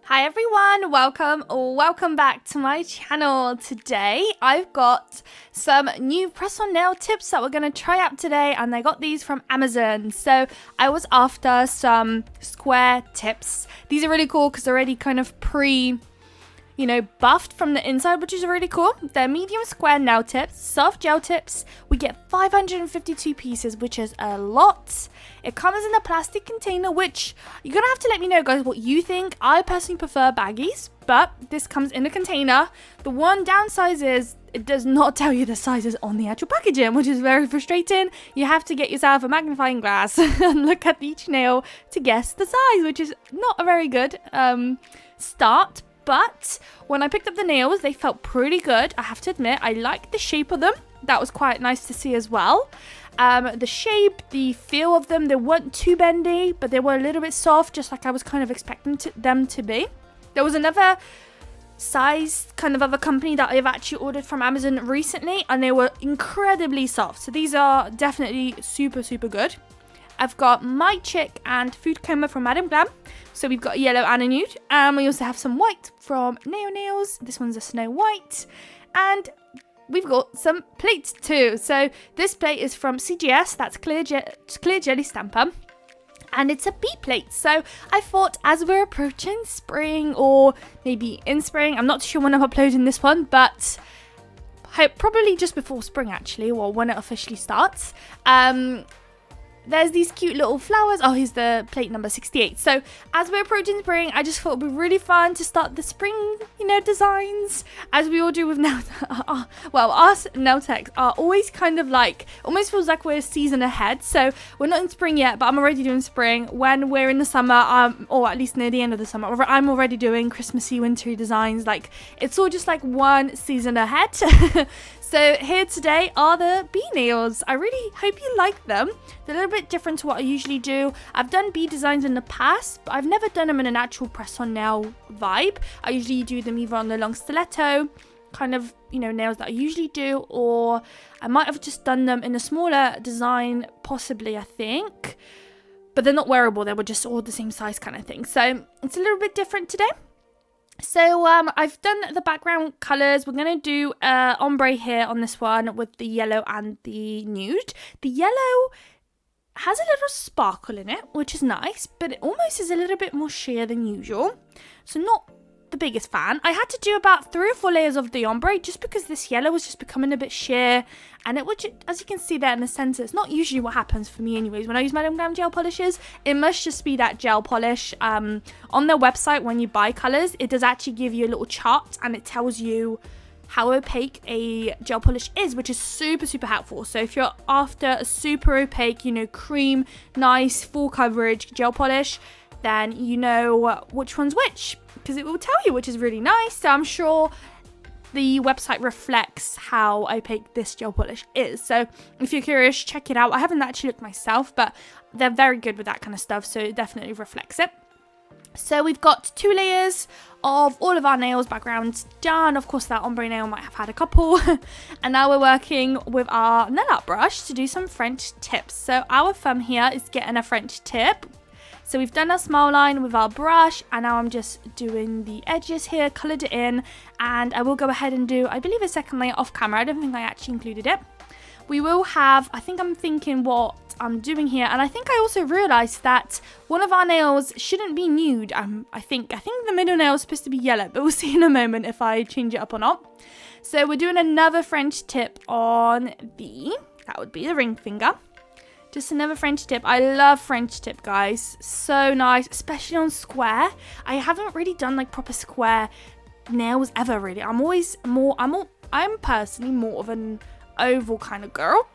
Hi everyone, welcome back to my channel. Today I've got some new press-on nail tips that we're going to try out today, and I got these from Amazon. So I was after some square tips. These are really cool because they're already kind of buffed from the inside, which is really cool. They're medium square nail tips, soft gel tips. We get 552 pieces, which is a lot. It comes in a plastic container, which you're gonna have to let me know, guys, what you think. I personally prefer baggies, but this comes in a container. The one downside is it does not tell you the sizes on the actual packaging, which is very frustrating. You have to get yourself a magnifying glass and look at each nail to guess the size, which is not a very good start. But when I picked up the nails, they felt pretty good. I have to admit, I liked the shape of them. That was quite nice to see as well. The shape, the feel of them, they weren't too bendy, but they were a little bit soft, just like I was kind of expecting them to be. There was another size kind of other company that I've actually ordered from Amazon recently, and they were incredibly soft. So these are definitely super, super good. I've got My Chick and Food Coma from Madam Glam. So we've got a yellow and a nude. We also have some white from Nail Nails. This one's a Snow White. And we've got some plates too. So this plate is from CGS. That's Clear Jelly Stamper. And it's a B plate. So I thought, as we're approaching spring, or maybe in spring, I'm not sure when I'm uploading this one, but probably just before spring actually, or when it officially starts. There's these cute little flowers. Oh, here's the plate number 68. So as we're approaching spring, I just thought it'd be really fun to start the spring, designs, as we all do with nail. Us nail techs are always kind of like, almost feels like we're a season ahead. So we're not in spring yet, but I'm already doing spring. When we're in the summer, or at least near the end of the summer, I'm already doing Christmassy, wintry designs. Like, it's all just like one season ahead. So here today are the bee nails. I really hope you like them. They're a little bit different to what I usually do. I've done bee designs in the past, but I've never done them in an actual press-on nail vibe. I usually do them either on the long stiletto kind of, nails that I usually do, or I might have just done them in a smaller design, possibly, I think. But they're not wearable. They were just all the same size kind of thing. So it's a little bit different today. So I've done the background colours. We're going to do ombre here on this one with the yellow and the nude. The yellow has a little sparkle in it, which is nice, but it almost is a little bit more sheer than usual. So not the biggest fan. I had to do about 3 or 4 layers of the ombre just because this yellow was just becoming a bit sheer, and it would, as you can see there in the center, it's not usually what happens for me anyways when I use Madam Glam gel polishes. It must just be that gel polish. On their website, when you buy colors, it does actually give you a little chart, and it tells you how opaque a gel polish is, which is super, super helpful. So if you're after a super opaque, cream, nice, full coverage gel polish, then you know which one's which, because it will tell you, which is really nice. So I'm sure the website reflects how opaque this gel polish is. So if you're curious, check it out. I haven't actually looked myself, but they're very good with that kind of stuff, so it definitely reflects it. So we've got 2 layers of all of our nails backgrounds done. Of course, that ombre nail might have had a couple. And now we're working with our nail art brush to do some French tips. So our thumb here is getting a French tip. So we've done our smile line with our brush, and now I'm just doing the edges here, coloured it in, and I will go ahead and do, I believe, a second layer off camera. I don't think I actually included it. We will have, I think I'm thinking what I'm doing here, and I think I also realised that one of our nails shouldn't be nude. I think the middle nail is supposed to be yellow, but we'll see in a moment if I change it up or not. So we're doing another French tip on that would be the ring finger. Just another French tip. I love French tip, guys. So nice, especially on square. I haven't really done like proper square nails ever, really. I'm personally more of an oval kind of girl.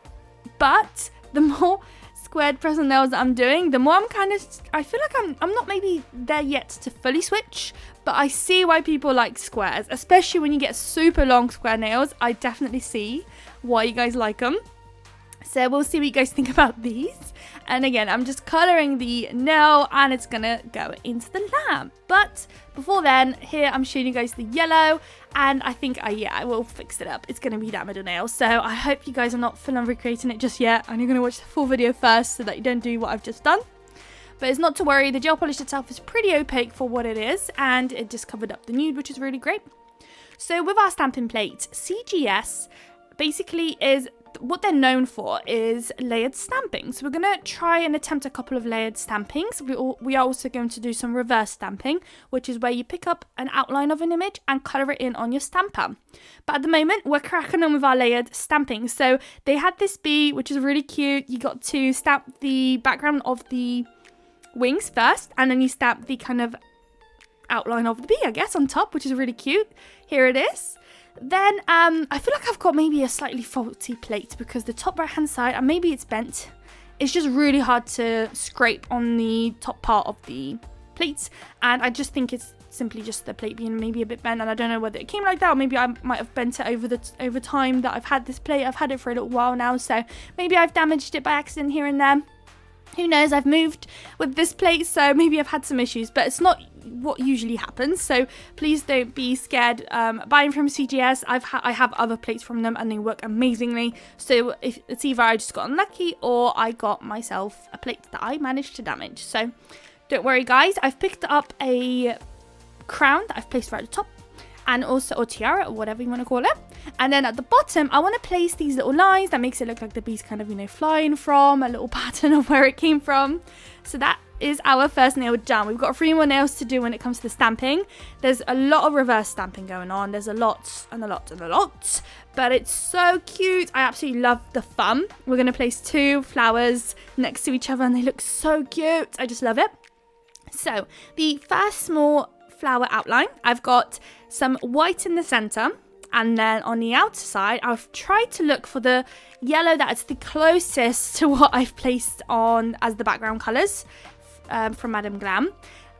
But the more squared press-on nails that I'm doing, the more I feel like I'm not maybe there yet to fully switch, but I see why people like squares, especially when you get super long square nails. I definitely see why you guys like them. So we'll see what you guys think about these. And again, I'm just colouring the nail, and it's gonna go into the lamp. But before then, here I'm showing you guys the yellow, and I think I will fix it up. It's gonna be that middle nail. So I hope you guys are not full on recreating it just yet, and you're gonna watch the full video first so that you don't do what I've just done. but it's not to worry. The gel polish itself is pretty opaque for what it is, and it just covered up the nude, which is really great. So with our stamping plate, CGS basically is, what they're known for is layered stamping. So we're going to try and attempt a couple of layered stampings. We are also going to do some reverse stamping, which is where you pick up an outline of an image and colour it in on your stamper. But at the moment, we're cracking on with our layered stamping. So they had this bee, which is really cute. You got to stamp the background of the wings first, and then you stamp the kind of outline of the bee, I guess, on top, which is really cute. Here it is. Then I feel like I've got maybe a slightly faulty plate because the top right hand side, and maybe it's bent. It's just really hard to scrape on the top part of the plates, and I just think it's simply just the plate being maybe a bit bent, and I don't know whether it came like that, or maybe I might have bent it over time that I've had this plate. I've had it for a little while now, so maybe I've damaged it by accident here and there. Who knows, I've moved with this plate, so maybe I've had some issues, but it's not what usually happens, so please don't be scared buying from CGS. I have other plates from them and they work amazingly, so if it's either I just got unlucky or I got myself a plate that I managed to damage. So don't worry guys, I've picked up a crown that I've placed right at the top, and also, or tiara, or whatever you want to call it. And then at the bottom, I want to place these little lines that makes it look like the bee's kind of, you know, flying from, a little pattern of where it came from. So that is our first nail done. We've got 3 more nails to do when it comes to the stamping. There's a lot of reverse stamping going on. There's a lot and a lot and a lot, but it's so cute. I absolutely love the thumb. We're going to place 2 flowers next to each other and they look so cute. I just love it. So the first small flower outline, I've got some white in the center, and then on the outer side I've tried to look for the yellow that is the closest to what I've placed on as the background colors from Madame Glam.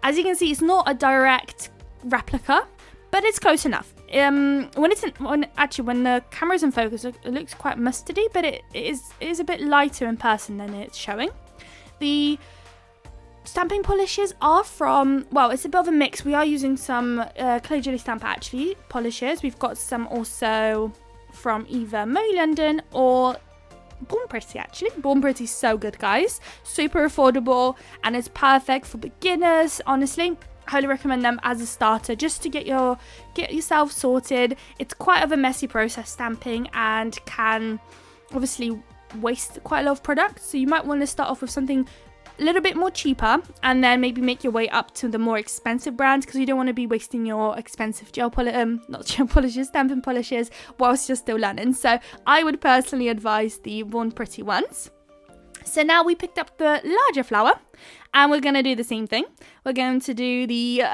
As you can see, it's not a direct replica, but it's close enough. When the camera's in focus, it looks quite mustardy, but it is a bit lighter in person than it's showing. The stamping polishes are from, well, it's a bit of a mix. We are using some Clay Jelly Stamp actually polishes. We've got some also from either Murray London or Born Pretty actually. Born Pretty is so good, guys. Super affordable and it's perfect for beginners. Honestly, highly recommend them as a starter just to get yourself sorted. It's quite of a messy process stamping and can obviously waste quite a lot of product. So you might want to start off with something a little bit more cheaper and then maybe make your way up to the more expensive brands, because you don't want to be wasting your expensive stamping polishes whilst you're still learning. So I would personally advise the Born Pretty ones. So now we picked up the larger flower and we're going to do the same thing. We're going to do the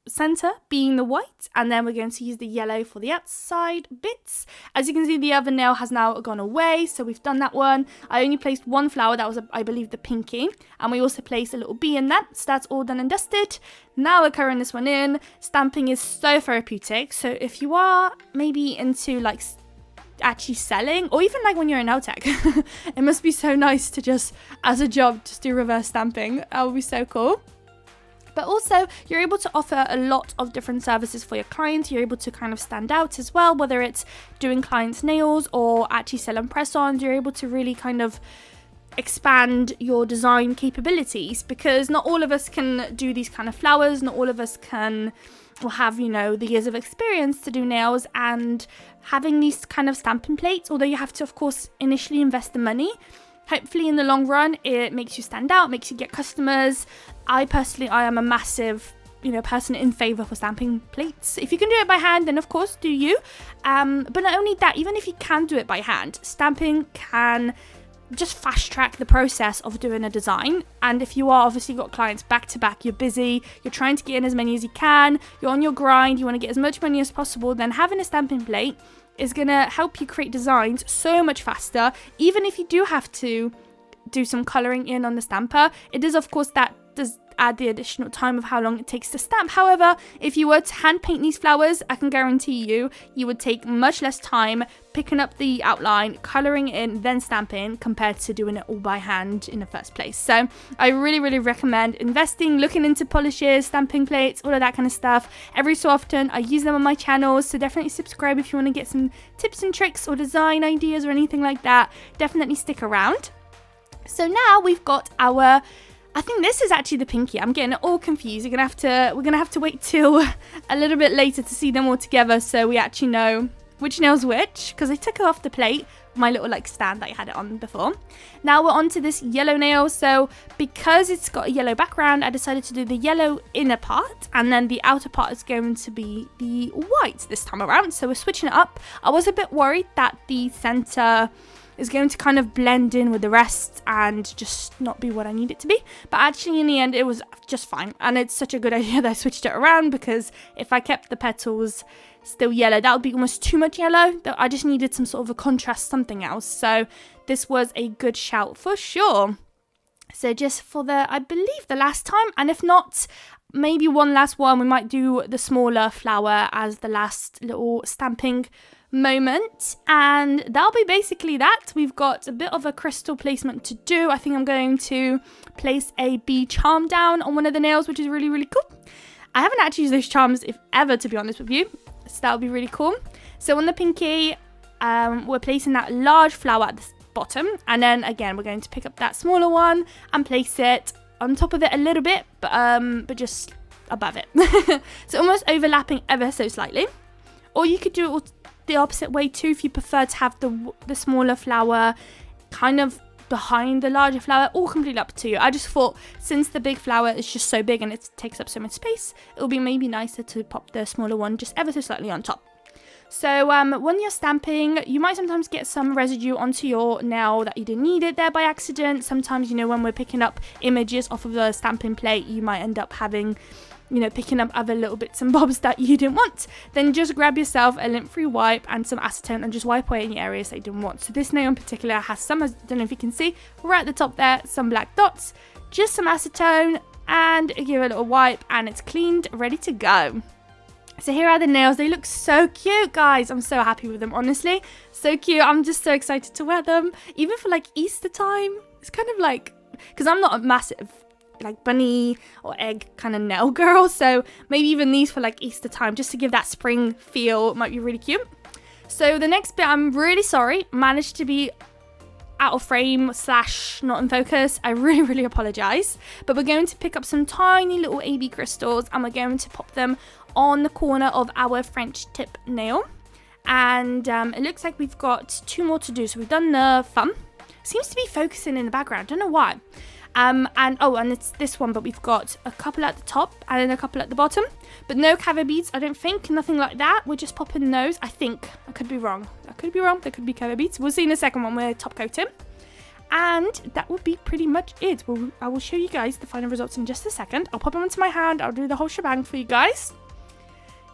center being the white, and then we're going to use the yellow for the outside bits. As you can see, the other nail has now gone away, so we've done that one. I only placed 1 flower, that was I believe the pinky, and we also placed a little bee in that, so that's all done and dusted. Now we're covering this one in. Stamping is so therapeutic, so if you are maybe into like actually selling, or even like when you're in nail tech, it must be so nice to just as a job just do reverse stamping. That would be so cool. But also, you're able to offer a lot of different services for your clients. You're able to kind of stand out as well, whether it's doing clients' nails or actually selling press-ons. You're able to really kind of expand your design capabilities, because not all of us can do these kind of flowers. Not all of us can or have, you know, the years of experience to do nails, and having these kind of stamping plates, although you have to, of course, initially invest the money, hopefully in the long run it makes you stand out, makes you get customers. I am a massive, you know, person in favor for stamping plates. If you can do it by hand, then of course do you. But not only that, even if you can do it by hand, stamping can just fast track the process of doing a design. And if you are obviously got clients back to back, you're busy, you're trying to get in as many as you can, you're on your grind, you want to get as much money as possible, then having a stamping plate is going to help you create designs so much faster. Even if you do have to do some colouring in on the stamper, it does, of course, that does add the additional time of how long it takes to stamp. However, if you were to hand paint these flowers, I can guarantee you would take much less time picking up the outline, colouring in, then stamping, compared to doing it all by hand in the first place. So I really recommend investing, looking into polishes, stamping plates, all of that kind of stuff. Every so often I use them on my channel, so definitely subscribe if you want to get some tips and tricks or design ideas or anything like that. Definitely stick around. So now we've got our I think this is actually the pinky. I'm getting it all confused. We're gonna have to wait till a little bit later to see them all together so we actually know which nail's which, because I took it off the plate, my little like stand that I had it on before. Now we're on to this yellow nail. So because it's got a yellow background, I decided to do the yellow inner part, and then the outer part is going to be the white this time around. So we're switching it up. I was a bit worried that the center is going to kind of blend in with the rest and just not be what I need it to be, but actually in the end it was just fine. And it's such a good idea that I switched it around, because if I kept the petals still yellow, that would be almost too much yellow. I just needed some sort of a contrast, something else. So this was a good shout for sure. So just for I believe the last time, and if not, maybe one last one, we might do the smaller flower as the last little stamping moment, and that'll be basically that. We've got a bit of a crystal placement to do. I think I'm going to place a bee charm down on one of the nails, which is really, really cool. I haven't actually used those charms, if ever, to be honest with you, so that'll be really cool. So on the pinky, we're placing that large flower at the bottom, and then again we're going to pick up that smaller one and place it on top of it a little bit, but just above it. So almost overlapping ever so slightly. Or you could do it the opposite way too, if you prefer to have the smaller flower kind of behind the larger flower. All completely up to you. I just thought, since the big flower is just so big and it takes up so much space, it would be maybe nicer to pop the smaller one just ever so slightly on top. So when you're stamping, you might sometimes get some residue onto your nail that you didn't need it there by accident. Sometimes, you know, when we're picking up images off of the stamping plate, you might end up having, you know, picking up other little bits and bobs that you didn't want. Then just grab yourself a lint-free wipe and some acetone and just wipe away any areas that you didn't want. So this nail in particular has some, I don't know if you can see, right at the top there, some black dots, just some acetone, and give it a little wipe, and it's cleaned, ready to go. So here are the nails. They look so cute, guys. I'm so happy with them, honestly. So cute. I'm just so excited to wear them. Even for like Easter time. It's kind of like, because I'm not a massive like bunny or egg kind of nail girl, so maybe even these for like Easter time, just to give that spring feel, might be really cute. So the next bit, I'm really sorry, managed to be out of frame / not in focus. I really, really apologize, but we're going to pick up some tiny little AB crystals and we're going to pop them on the corner of our French tip nail. And it looks like we've got 2 more to do. So we've done the thumb. Seems to be focusing in the background, don't know why. And it's this one, but we've got a couple at the top and then a couple at the bottom, but no caviar beads, I don't think, nothing like that. We're just popping those, I think. I could be wrong. There could be caviar beads. We'll see in a second when we're top coating. And that would be pretty much it. I will show you guys the final results in just a second. I'll pop them into my hand. I'll do the whole shebang for you guys.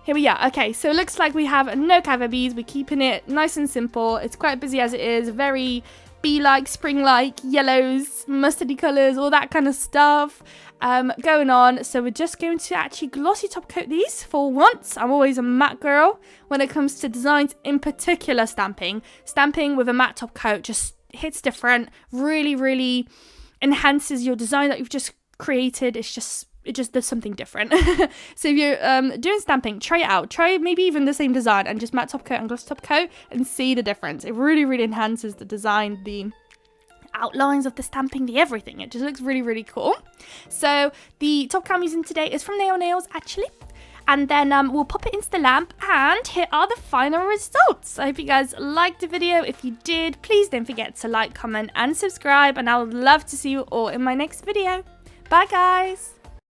Here we are. Okay, so it looks like we have no caviar beads. We're keeping it nice and simple. It's quite busy as it is. Very bee-like, spring-like, yellows, mustardy colours, all that kind of stuff going on. So we're just going to actually glossy top coat these for once. I'm always a matte girl when it comes to designs, in particular stamping. Stamping with a matte top coat just hits different, really, really enhances your design that you've just created. It just does something different. So if you're doing stamping, try it out. Try maybe even the same design and just matte top coat and gloss top coat and see the difference. It really, really enhances the design, the outlines of the stamping, the everything. It just looks really, really cool. So the top cam I'm using today is from Nail Nails, actually. And then we'll pop it into the lamp, and here are the final results. I hope you guys liked the video. If you did, please don't forget to like, comment and subscribe, and I would love to see you all in my next video. Bye guys!